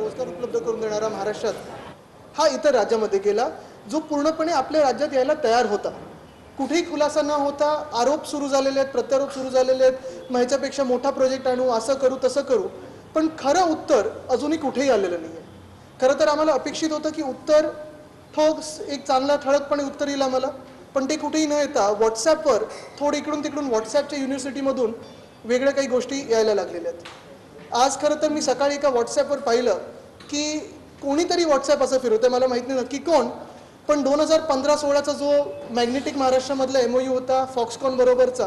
रोजगार उपलब्ध करून देणारा महाराष्ट्रात हा इतर राज्यामध्ये गेला, जो पूर्णपणे आपल्या राज्यात यायला तयार होता. कुठेही खुलासा न होता आरोप सुरू झालेले आहेत, प्रत्यारोप सुरू झालेले आहेत, मग ह्याच्यापेक्षा मोठा प्रोजेक्ट आणू, असं करू तसं करू, पण खरं उत्तर अजूनही कुठेही आलेलं नाही आहे. खरं तर आम्हाला अपेक्षित होतं की उत्तर ठोस एक चांगला ठळकपणे उत्तर येईल आम्हाला, पण ते कुठेही न येता व्हॉट्सॲपवर थोडं इकडून तिकडून व्हॉट्सॲपच्या युनिव्हर्सिटीमधून वेगळ्या काही गोष्टी यायला लागलेल्या आहेत. आज खरं तर मी सकाळी एका व्हॉट्सॲपवर पाहिलं की कोणीतरी व्हॉट्सॲप असं फिरवतं, मला माहीत नाही नक्की कोण, पण 2015-16चा जो मॅग्नेटिक महाराष्ट्रामधला MOU होता फॉक्सकॉन बरोबरचा,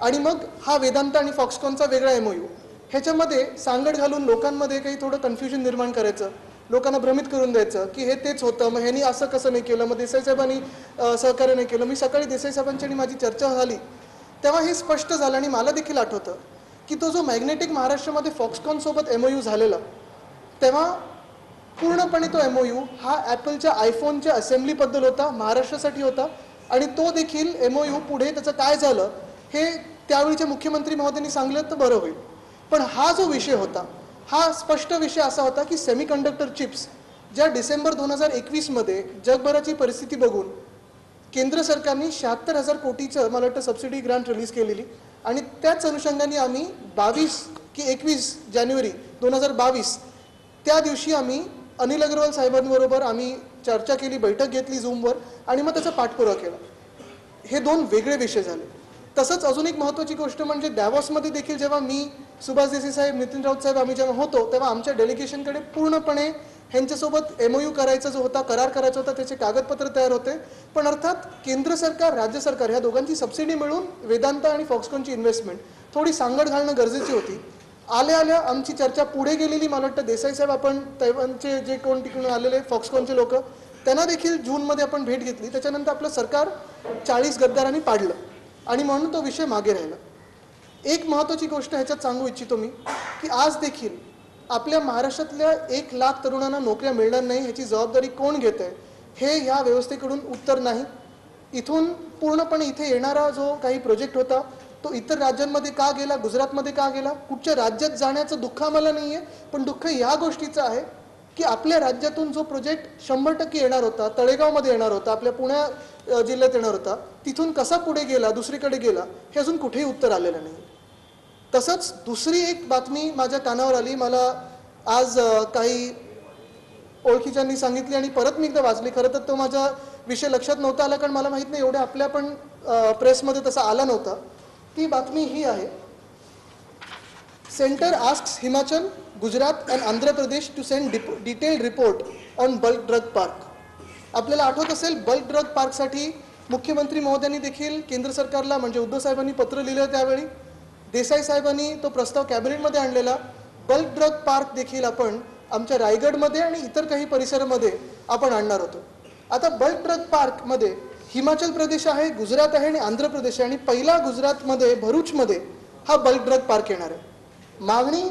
आणि मग हा वेदांत आणि फॉक्सकॉनचा वेगळा MOU, ह्याच्यामध्ये सांगड घालून लोकांमध्ये काही थोडं कन्फ्युजन निर्माण करायचं, लोकांना भ्रमित करून द्यायचं की हे तेच होतं, मग ह्यांनी असं कसं नाही केलं, मग देसाई साहेबांनी सहकार्य नाही केलं. मी सकाळी देसाई साहेबांची आणि माझी चर्चा झाली तेव्हा हे स्पष्ट झालं, आणि मला देखील आठवतं की तो जो मॅग्नेटिक महाराष्ट्रामध्ये फॉक्सकॉनसोबत MOU झालेला, तेव्हा पूर्णपणे तो MOU हा ॲपलच्या आयफोनच्या असेंब्लीबद्दल होता, महाराष्ट्रासाठी होता, आणि तो देखील MOU पुढे त्याचं काय झालं हे त्यावेळीच्या मुख्यमंत्री महोदयांनी सांगलं तर बरं होईल. पण हा जो विषय होता हा स्पष्ट विषय असा होता की सेमीकंडक्टर चिप्स ज्या डिसेंबर 2021मध्ये जगभराची परिस्थिती बघून केंद्र सरकारने 76,000 कोटीचं मला वाटतं सबसिडी ग्रांट रिलीज केलेली, आणि त्याच अनुषंगाने आम्ही 22 की 21 जानेवारी 2022 त्या दिवशी आम्ही अनिल अग्रवाल साहेबांबरोबर आम्ही चर्चा केली, बैठक घेतली झूमवर, आणि मग त्याचा पाठपुरावा केला. हे दोन वेगळे विषय झाले. तसंच अजून एक महत्त्वाची गोष्ट म्हणजे डॅव्हॉसमध्ये देखील जेव्हा मी, सुभाष देसाई साहेब, नितीन राऊत साहेब आम्ही जेव्हा होतो तेव्हा आमच्या डेलिगेशनकडे पूर्णपणे ह्यांच्यासोबत MOU करायचा जो होता, करार करायचा होता, त्याचे कागदपत्र तयार होते. पण अर्थात केंद्र सरकार, राज्य सरकार ह्या दोघांची सबसिडी मिळून वेदांत आणि फॉक्सकॉनची इन्व्हेस्टमेंट थोडी सांगड घालणं गरजेची होती. आल्या आल्या आमची चर्चा पुढे गेलेली. मला वाटतं देसाई साहेब, आपण तैवानचे जे कोण तिकडून आलेले फॉक्सकॉनचे लोक, त्यांना देखील जूनमध्ये आपण भेट घेतली. त्याच्यानंतर आपलं सरकार 40 गद्दारांनी पाडलं, आणि म्हणून तो विषय मागे राहिला. एक महत्त्वाची गोष्ट ह्याच्यात सांगू इच्छितो मी की आज देखील आपल्या महाराष्ट्रातल्या 1 लाख तरुणांना नोकऱ्या मिळणार नाही ह्याची जबाबदारी कोण घेत आहे हे ह्या व्यवस्थेकडून उत्तर नाही. इथून पूर्णपणे इथे येणारा जो काही प्रोजेक्ट होता तो इतर राज्यांमध्ये का गेला, गुजरातमध्ये का गेला, कुठच्या राज्यात जाण्याचं दुःख आम्हाला नाही आहे, पण दुःख या गोष्टीचं आहे की आपल्या राज्यातून जो प्रोजेक्ट 100% येणार होता, तळेगावमध्ये येणार होता, आपल्या पुण्या जिल्ह्यात येणार होता, तिथून कसा पुढे गेला, दुसरीकडे गेला, हे अजून कुठेही उत्तर आलेलं नाही. तसंच दुसरी एक बातमी माझ्या कानावर आली, मला आज काही ओळखीच्यांनी सांगितली आणि परत मी एकदा वाचली. खरं तर तो माझा विषय लक्षात नव्हता आला, कारण मला माहीत नाही एवढ्या आपल्या पण प्रेसमध्ये तसा आला नव्हता. ती बातमी ही आहे, centre asks Himachal, Gujarat and Andhra Pradesh to send detailed report on bulk drug park. आपल्याला आठवत असेल बल्क ड्रग पार्कसाठी मुख्यमंत्री महोदयांनी देखील केंद्र सरकारला म्हणजे उद्धव साहेबांनी पत्र लिहिलं. त्यावेळी देसाई साहेबांनी तो प्रस्ताव कॅबिनेटमध्ये आणलेला. बल्क ड्रग पार्क देखील आपण आमच्या रायगडमध्ये आणि इतर काही परिसरामध्ये आपण आणणार होतो. आता बल्क ड्रग पार्कमध्ये हिमाचल प्रदेश आहे, गुजरात आहे आणि आंध्र प्रदेश आहे, आणि पहिला गुजरातमध्ये भरूचमध्ये हा बल्क ड्रग पार्क येणार आहे. मागणी